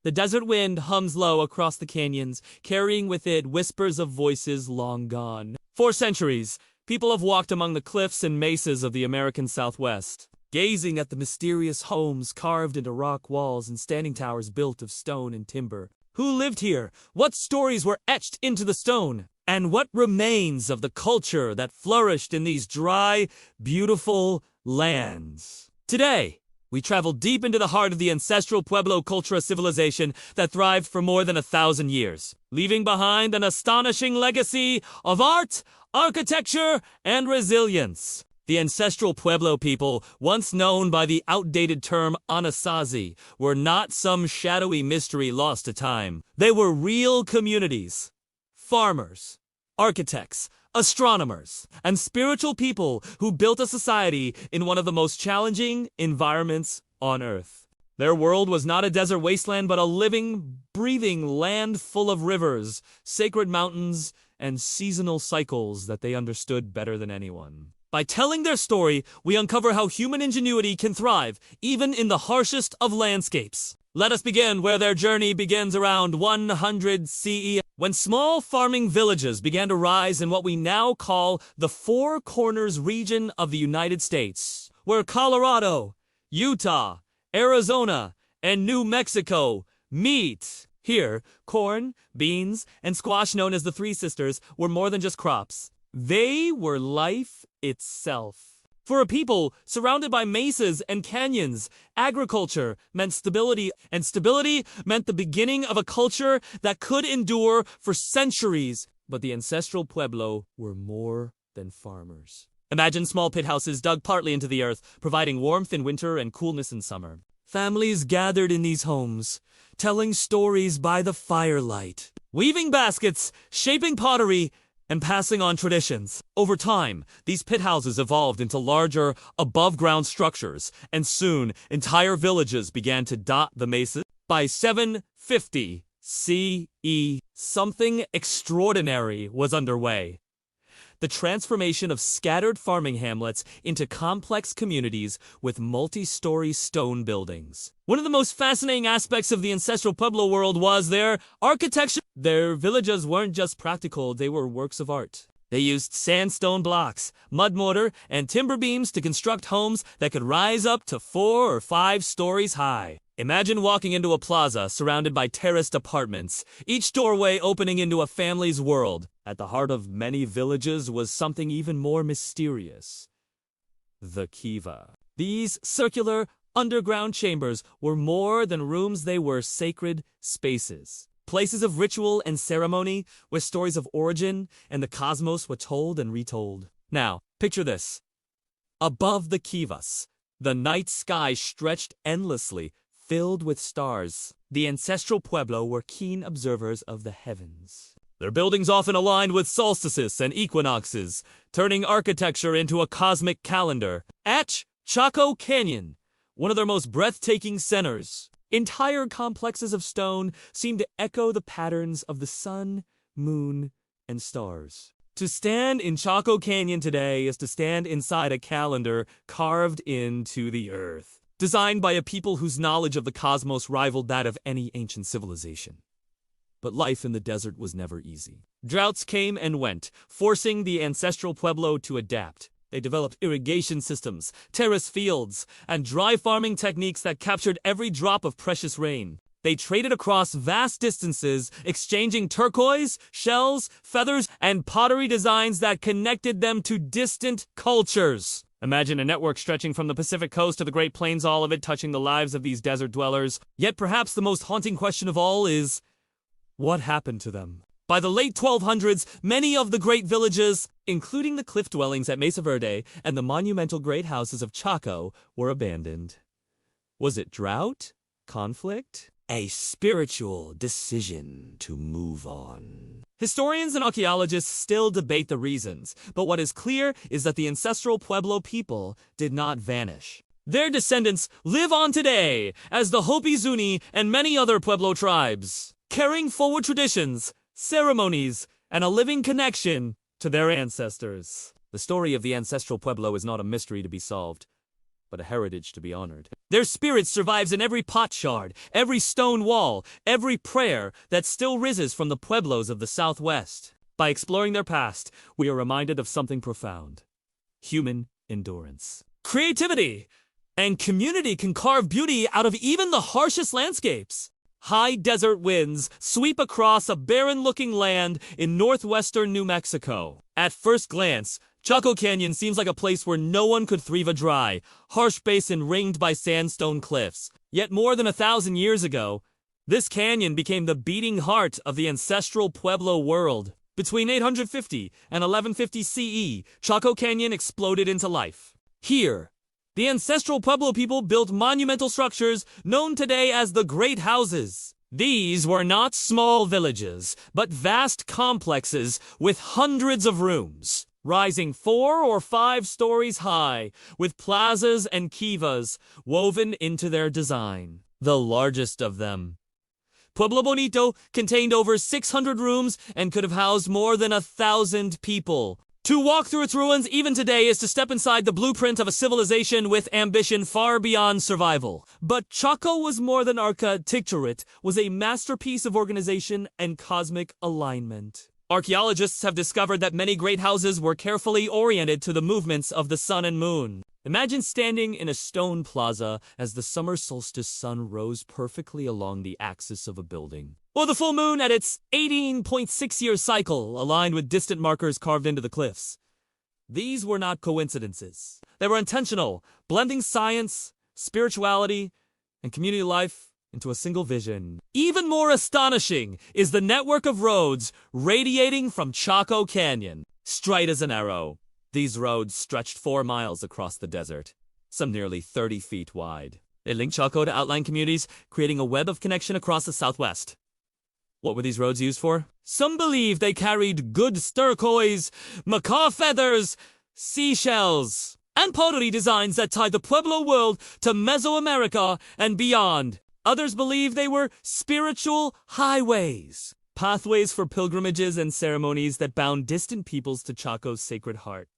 The desert wind hums low across the canyons, carrying with it whispers of voices long gone. For centuries, people have walked among the cliffs and mesas of the American Southwest, gazing at the mysterious homes carved into rock walls and standing towers built of stone and timber. Who lived here? What stories were etched into the stone? And what remains of the culture that flourished in these dry, beautiful lands? Today, we travel deep into the heart of the ancestral Pueblo culture civilization that thrived for more than 1,000 years, leaving behind an astonishing legacy of art, architecture, and resilience. The ancestral Pueblo people, once known by the outdated term Anasazi, were not some shadowy mystery lost to time. They were real communities. Farmers, architects, astronomers, and spiritual people who built a society in one of the most challenging environments on Earth. Their world was not a desert wasteland, but a living, breathing land full of rivers, sacred mountains, and seasonal cycles that they understood better than anyone. By telling their story, we uncover how human ingenuity can thrive, even in the harshest of landscapes. Let us begin where their journey begins around 100 CE, when small farming villages began to rise in what we now call the Four Corners region of the United States, where Colorado, Utah, Arizona, and New Mexico meet. Here, corn, beans, and squash, known as the Three Sisters, were more than just crops. They were life itself. For a people surrounded by mesas and canyons, agriculture meant stability, and stability meant the beginning of a culture that could endure for centuries. But the ancestral Pueblo were more than farmers. Imagine small pit houses dug partly into the earth, providing warmth in winter and coolness in summer. Families gathered in these homes, telling stories by the firelight, weaving baskets, shaping pottery, and passing on traditions. Over time, these pit houses evolved into larger, above-ground structures, and soon, entire villages began to dot the mesas. By 750 CE, something extraordinary was underway. The transformation of scattered farming hamlets into complex communities with multi-story stone buildings. One of the most fascinating aspects of the ancestral Pueblo world was their architecture. Their villages weren't just practical, they were works of art. They used sandstone blocks, mud mortar, and timber beams to construct homes that could rise up to 4 or 5 stories high. Imagine walking into a plaza surrounded by terraced apartments, each doorway opening into a family's world. At the heart of many villages was something even more mysterious: the kiva. These circular, underground chambers were more than rooms, they were sacred spaces. Places of ritual and ceremony where stories of origin and the cosmos were told and retold. Now, picture this. Above the kivas, the night sky stretched endlessly, filled with stars. The ancestral Pueblo were keen observers of the heavens. Their buildings often aligned with solstices and equinoxes, turning architecture into a cosmic calendar. At Chaco Canyon, one of their most breathtaking centers, entire complexes of stone seemed to echo the patterns of the sun, moon, and stars. To stand in Chaco Canyon today is to stand inside a calendar carved into the earth, designed by a people whose knowledge of the cosmos rivaled that of any ancient civilization. But life in the desert was never easy. Droughts came and went, forcing the ancestral Pueblo to adapt. They developed irrigation systems, terrace fields, and dry farming techniques that captured every drop of precious rain. They traded across vast distances, exchanging turquoise, shells, feathers, and pottery designs that connected them to distant cultures. Imagine a network stretching from the Pacific coast to the Great Plains, all of it touching the lives of these desert dwellers. Yet perhaps the most haunting question of all is, what happened to them? By the late 1200s, many of the great villages, including the cliff dwellings at Mesa Verde and the monumental great houses of Chaco, were abandoned. Was it drought? Conflict? A spiritual decision to move on. Historians and archaeologists still debate the reasons, but what is clear is that the ancestral Pueblo people did not vanish. Their descendants live on today as the Hopi, Zuni, and many other Pueblo tribes, carrying forward traditions, ceremonies, and a living connection to their ancestors. The story of the ancestral Pueblo is not a mystery to be solved, but a heritage to be honored. Their spirit survives in every potsherd, every stone wall, every prayer that still rises from the pueblos of the Southwest. By exploring their past, we are reminded of something profound: human endurance, creativity, and community can carve beauty out of even the harshest landscapes. High desert winds sweep across a barren-looking land in northwestern New Mexico. At first glance, Chaco Canyon seems like a place where no one could thrive a dry, harsh basin ringed by sandstone cliffs. Yet more than 1,000 years ago, this canyon became the beating heart of the Ancestral Pueblo world. Between 850 and 1150 CE, Chaco Canyon exploded into life. Here, the Ancestral Pueblo people built monumental structures known today as the Great Houses. These were not small villages, but vast complexes with hundreds of rooms, rising 4 or 5 stories high, with plazas and kivas woven into their design. The largest of them, Pueblo Bonito, contained over 600 rooms and could have housed more than 1,000 people. To walk through its ruins even today is to step inside the blueprint of a civilization with ambition far beyond survival. But Chaco was more than architecture. It was a masterpiece of organization and cosmic alignment. Archaeologists have discovered that many great houses were carefully oriented to the movements of the sun and moon. Imagine standing in a stone plaza as the summer solstice sun rose perfectly along the axis of a building, or the full moon at its 18.6-year cycle aligned with distant markers carved into the cliffs. These were not coincidences. They were intentional, blending science, spirituality, and community life into a single vision. Even more astonishing is the network of roads radiating from Chaco Canyon. Straight as an arrow, these roads stretched 4 miles across the desert, some nearly 30 feet wide. They linked Chaco to outlying communities, creating a web of connection across the Southwest. What were these roads used for? Some believe they carried good turquoise, macaw feathers, seashells, and pottery designs that tied the Pueblo world to Mesoamerica and beyond. Others believe they were spiritual highways, pathways for pilgrimages and ceremonies that bound distant peoples to Chaco's sacred heart.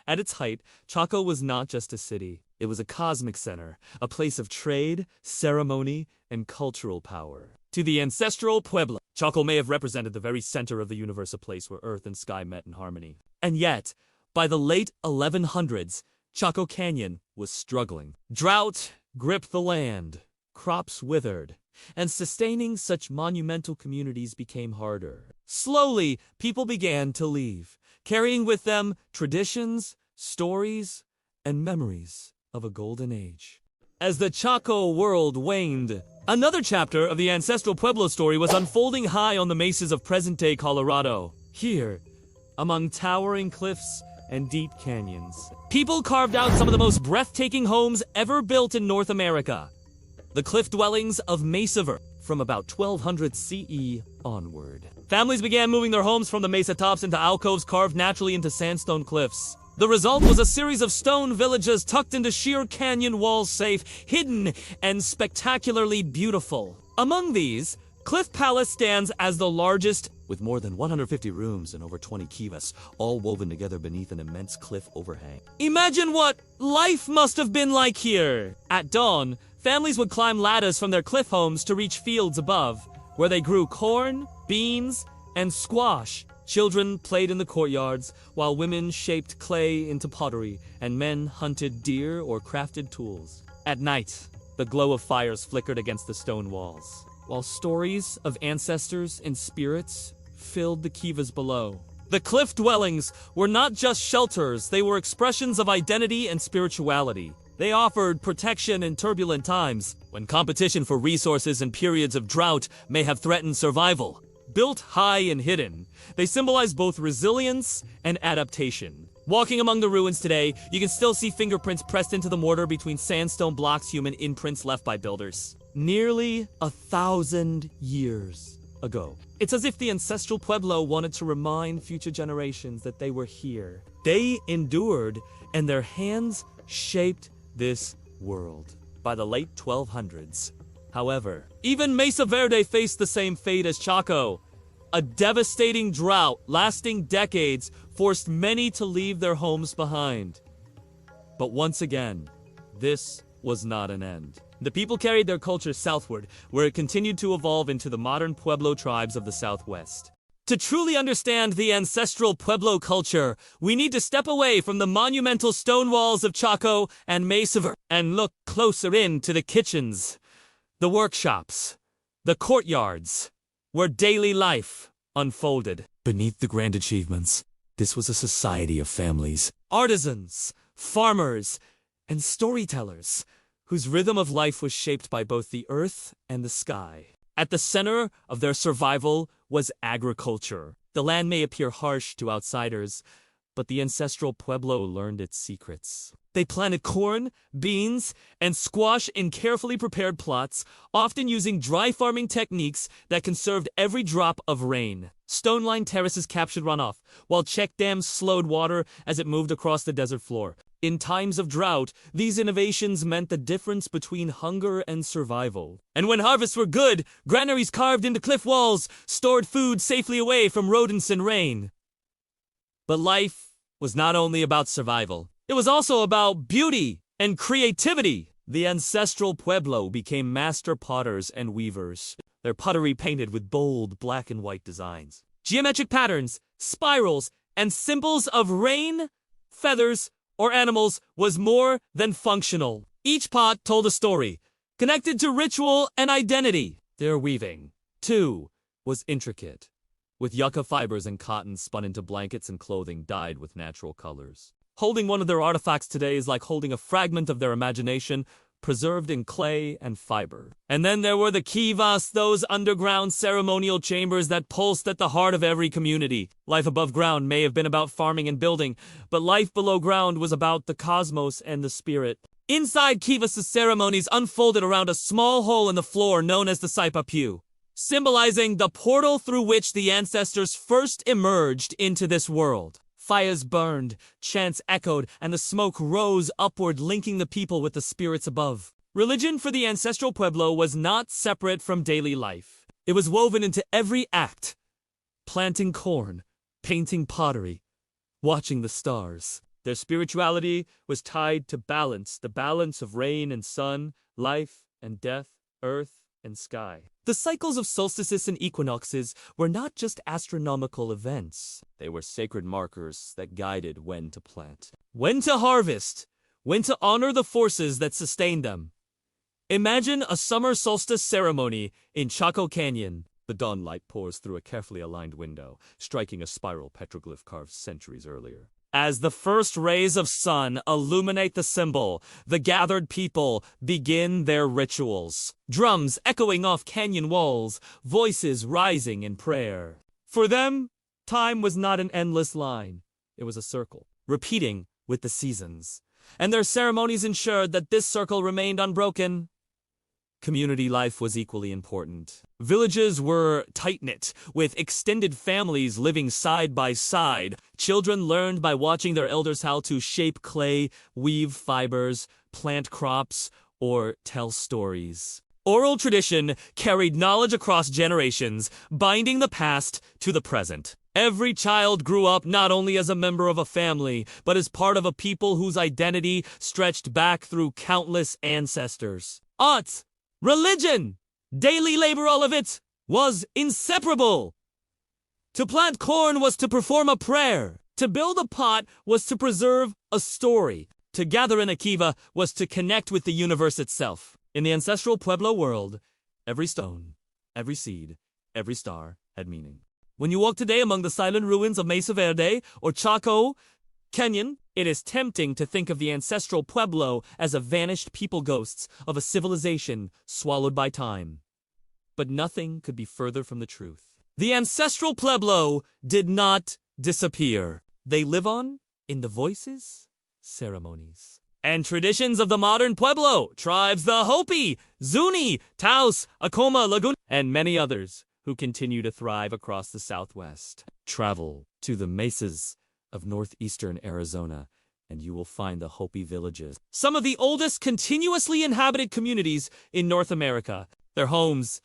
At its height, Chaco was not just a city. It was a cosmic center, a place of trade, ceremony, and cultural power. To the Ancestral Pueblo, Chaco may have represented the very center of the universe, a place where earth and sky met in harmony. And yet, by the late 1100s, Chaco Canyon was struggling. Drought gripped the land, crops withered, and sustaining such monumental communities became harder. Slowly, people began to leave, carrying with them traditions, stories, and memories of a golden age. As the Chaco world waned, another chapter of the Ancestral Pueblo story was unfolding high on the mesas of present-day Colorado. Here, among towering cliffs and deep canyons, people carved out some of the most breathtaking homes ever built in North America. The cliff dwellings of Mesa Verde, from about 1200 CE onward. Families began moving their homes from the mesa tops into alcoves carved naturally into sandstone cliffs. The result was a series of stone villages tucked into sheer canyon walls, safe, hidden, and spectacularly beautiful. Among these, Cliff Palace stands as the largest, with more than 150 rooms and over 20 kivas, all woven together beneath an immense cliff overhang. Imagine what life must have been like here. At dawn, families would climb ladders from their cliff homes to reach fields above, where they grew corn, beans, and squash. Children played in the courtyards, while women shaped clay into pottery, and men hunted deer or crafted tools. At night, the glow of fires flickered against the stone walls, while stories of ancestors and spirits filled the kivas below. The cliff dwellings were not just shelters, they were expressions of identity and spirituality. They offered protection in turbulent times, when competition for resources and periods of drought may have threatened survival. Built high and hidden, they symbolize both resilience and adaptation. Walking among the ruins today, you can still see fingerprints pressed into the mortar between sandstone blocks, human imprints left by builders. Nearly 1,000 years ago. It's as if the Ancestral Pueblo wanted to remind future generations that they were here. They endured, and their hands shaped this world. By the late 1200s, however, even Mesa Verde faced the same fate as Chaco. A devastating drought lasting decades forced many to leave their homes behind. But once again, this was not an end. The people carried their culture southward, where it continued to evolve into the modern Pueblo tribes of the Southwest. To truly understand the ancestral Pueblo culture, we need to step away from the monumental stone walls of Chaco and Mesa Verde and look closer into the kitchens, the workshops, the courtyards, where daily life unfolded. Beneath the grand achievements, this was a society of families, artisans, farmers, and storytellers, whose rhythm of life was shaped by both the earth and the sky. At the center of their survival was agriculture. The land may appear harsh to outsiders, but the ancestral Pueblo learned its secrets. They planted corn, beans, and squash in carefully prepared plots, often using dry farming techniques that conserved every drop of rain. Stone-lined terraces captured runoff, while check dams slowed water as it moved across the desert floor. In times of drought, these innovations meant the difference between hunger and survival. And when harvests were good, granaries carved into cliff walls stored food safely away from rodents and rain. But life was not only about survival. It was also about beauty and creativity. The ancestral Pueblo became master potters and weavers, their pottery painted with bold black and white designs. Geometric patterns, spirals, and symbols of rain, feathers, or animals was more than functional. Each pot told a story, connected to ritual and identity. Their weaving, too, was intricate, with yucca fibers and cotton spun into blankets and clothing dyed with natural colors. Holding one of their artifacts today is like holding a fragment of their imagination, preserved in clay and fiber. And then there were the kivas, those underground ceremonial chambers that pulsed at the heart of every community. Life above ground may have been about farming and building, but life below ground was about the cosmos and the spirit. Inside kivas, ceremonies unfolded around a small hole in the floor known as the Saipa Pew, symbolizing the portal through which the ancestors first emerged into this world. Fires burned, chants echoed, and the smoke rose upward, linking the people with the spirits above. Religion for the ancestral Pueblo was not separate from daily life. It was woven into every act. Planting corn, painting pottery, watching the stars. Their spirituality was tied to balance, the balance of rain and sun, life and death, earth and sky. The cycles of solstices and equinoxes were not just astronomical events. They were sacred markers that guided when to plant, when to harvest, when to honor the forces that sustained them. Imagine a summer solstice ceremony in Chaco Canyon. The dawn light pours through a carefully aligned window, striking a spiral petroglyph carved centuries earlier. As the first rays of sun illuminate the symbol, the gathered people begin their rituals. Drums echoing off canyon walls, voices rising in prayer. For them, time was not an endless line. It was a circle, repeating with the seasons. And their ceremonies ensured that this circle remained unbroken. Community life was equally important. Villages were tight-knit, with extended families living side by side. Children learned by watching their elders how to shape clay, weave fibers, plant crops, or tell stories. Oral tradition carried knowledge across generations, binding the past to the present. Every child grew up not only as a member of a family, but as part of a people whose identity stretched back through countless ancestors. Arts, religion, daily labor, all of it was inseparable. To plant corn was to perform a prayer. To build a pot was to preserve a story. To gather in a kiva was to connect with the universe itself. In the ancestral Pueblo world, every stone, every seed, every star had meaning. When you walk today among the silent ruins of Mesa Verde or Chaco Canyon, it is tempting to think of the ancestral Pueblo as a vanished people ghosts of a civilization swallowed by time. But nothing could be further from the truth. The ancestral Pueblo did not disappear. They live on in the voices, ceremonies, and traditions of the modern Pueblo, tribes the Hopi, Zuni, Taos, Acoma, Laguna, and many others who continue to thrive across the Southwest. Travel to the mesas of northeastern Arizona, and you will find the Hopi villages, some of the oldest continuously inhabited communities in North America. Their homes,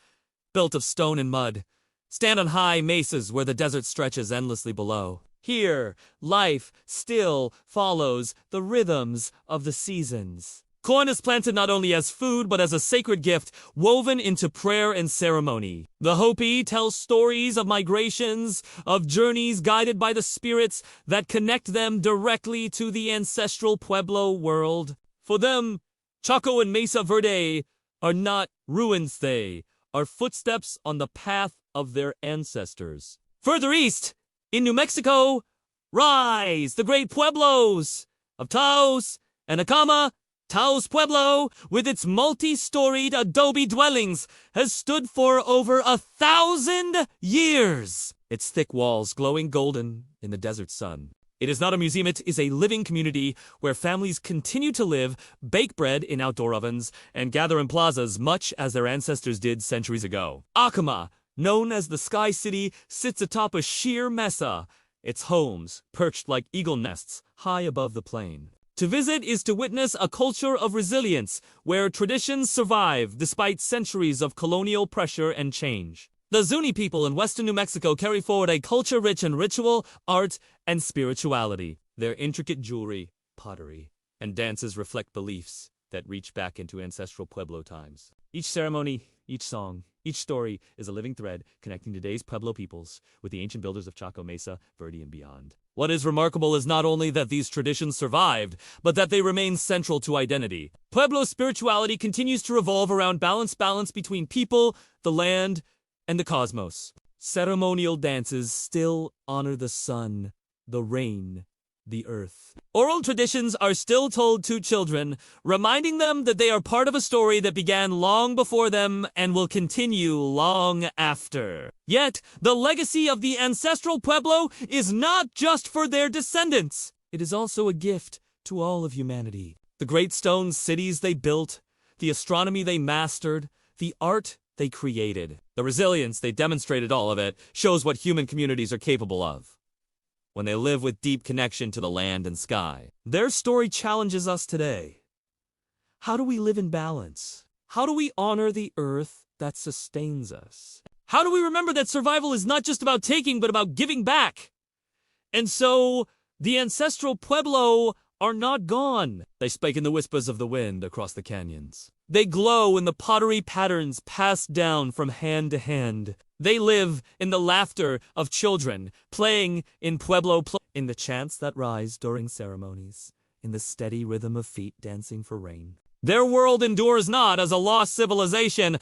built of stone and mud, stand on high mesas where the desert stretches endlessly below. Here, life still follows the rhythms of the seasons. Corn is planted not only as food, but as a sacred gift woven into prayer and ceremony. The Hopi tell stories of migrations, of journeys guided by the spirits that connect them directly to the ancestral Pueblo world. For them, Chaco and Mesa Verde are not ruins, they are footsteps on the path of their ancestors. Further east, in New Mexico, rise the great pueblos of Taos and Acoma. Taos Pueblo, with its multi-storied adobe dwellings, has stood for over 1,000 years. Its thick walls glowing golden in the desert sun. It is not a museum, it is a living community where families continue to live, bake bread in outdoor ovens, and gather in plazas much as their ancestors did centuries ago. Acoma, known as the Sky City, sits atop a sheer mesa, its homes perched like eagle nests high above the plain. To visit is to witness a culture of resilience where traditions survive despite centuries of colonial pressure and change. The Zuni people in western New Mexico carry forward a culture rich in ritual, art, and spirituality. Their intricate jewelry, pottery, and dances reflect beliefs that reach back into ancestral Pueblo times. Each ceremony, each song, each story is a living thread connecting today's Pueblo peoples with the ancient builders of Chaco, Mesa Verde, and beyond. What is remarkable is not only that these traditions survived, but that they remain central to identity. Pueblo spirituality continues to revolve around balance between people, the land, and the cosmos. Ceremonial dances still honor the sun, the rain, the earth. Oral traditions are still told to children, reminding them that they are part of a story that began long before them and will continue long after. Yet, the legacy of the ancestral Pueblo is not just for their descendants. It is also a gift to all of humanity. The great stone cities they built, the astronomy they mastered, the art they created, the resilience they demonstrated, all of it shows what human communities are capable of when they live with deep connection to the land and sky. Their story challenges us today. How do we live in balance? How do we honor the earth that sustains us? How do we remember that survival is not just about taking, but about giving back? And so, the ancestral Pueblo are not gone. They spike in the whispers of the wind across the canyons. They glow in the pottery patterns passed down from hand to hand. They live in the laughter of children, playing in Pueblo, in the chants that rise during ceremonies, in the steady rhythm of feet dancing for rain. Their world endures not as a lost civilization,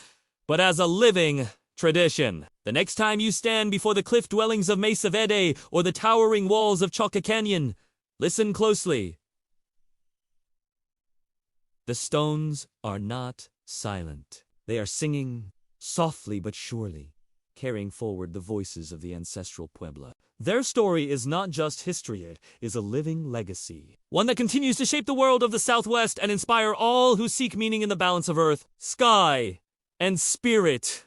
but as a living tradition. The next time you stand before the cliff dwellings of Mesa Verde or the towering walls of Chaco Canyon, listen closely. The stones are not silent. They are singing softly but surely, carrying forward the voices of the ancestral Pueblo. Their story is not just history, it is a living legacy. One that continues to shape the world of the Southwest and inspire all who seek meaning in the balance of earth, sky, and spirit.